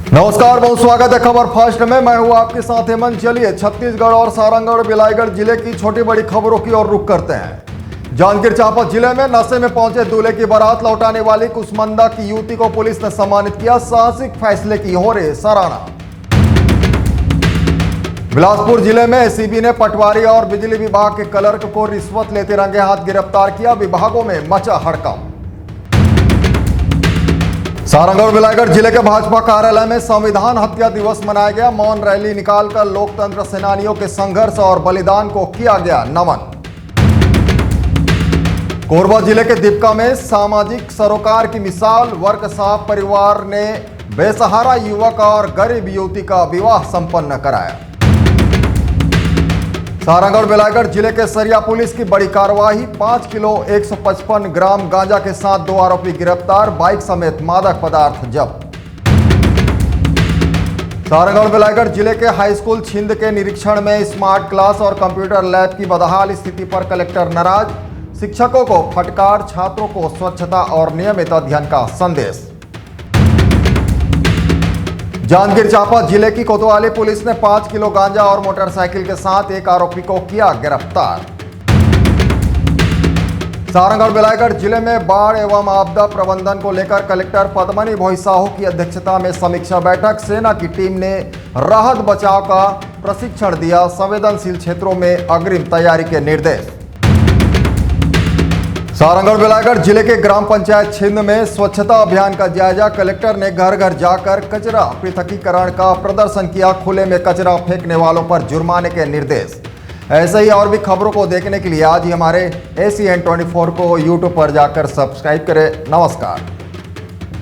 नमस्कार, बहुत स्वागत है खबर फर्स्ट में। मैं हूं आपके साथ हेमंत। चलिए छत्तीसगढ़ और सारंगढ़ बिलाईगढ़ जिले की छोटी बड़ी खबरों की ओर रुख करते हैं। जांजगीर चांपा जिले में नशे में पहुंचे दूल्हे की बारात लौटाने वाली कुसमुंडा की युवती को पुलिस ने सम्मानित किया। साहसिक फैसले की हो रही सराहना। बिलासपुर जिले में एसीबी ने पटवारी और बिजली विभाग के क्लर्क को रिश्वत लेते रंगे हाथ गिरफ्तार किया। विभागों में मचा हड़कंप। सारंगढ़ बिलाईगढ़ जिले के भाजपा कार्यालय में संविधान हत्या दिवस मनाया गया। मौन रैली निकालकर लोकतंत्र सेनानियों के संघर्ष और बलिदान को किया गया नमन। कोरबा जिले के दीपका में सामाजिक सरोकार की मिसाल, वर्कशॉप परिवार ने बेसहारा युवक और गरीब युवती का विवाह संपन्न कराया। सारंगढ़ बिलाईगढ़ जिले के सरिया पुलिस की बड़ी कार्रवाई, 5 किलो 155 ग्राम गांजा के साथ 2 आरोपी गिरफ्तार, बाइक समेत मादक पदार्थ जब्त। सारंगढ़ बिलाईगढ़ जिले के हाई स्कूल छिंद के निरीक्षण में स्मार्ट क्लास और कंप्यूटर लैब की बदहाल स्थिति पर कलेक्टर नाराज, शिक्षकों को फटकार, छात्रों को स्वच्छता और नियमित अध्ययन का संदेश। जांजगीर चांपा जिले की कोतवाली पुलिस ने 5 किलो गांजा और मोटरसाइकिल के साथ 1 आरोपी को किया गिरफ्तार। सारंगढ़ बिलाईगढ़ जिले में बाढ़ एवं आपदा प्रबंधन को लेकर कलेक्टर पद्मनी भोई साहू की अध्यक्षता में समीक्षा बैठक। सेना की टीम ने राहत बचाव का प्रशिक्षण दिया। संवेदनशील क्षेत्रों में अग्रिम तैयारी के निर्देश। सारंगढ़ बिलाईगढ़ जिले के ग्राम पंचायत छिंद में स्वच्छता अभियान का जायजा। कलेक्टर ने घर घर जाकर कचरा पृथकीकरण का प्रदर्शन किया। खुले में कचरा फेंकने वालों पर जुर्माने के निर्देश। ऐसे ही और भी खबरों को देखने के लिए आज ही हमारे ACN24 को YouTube पर जाकर सब्सक्राइब करें। नमस्कार।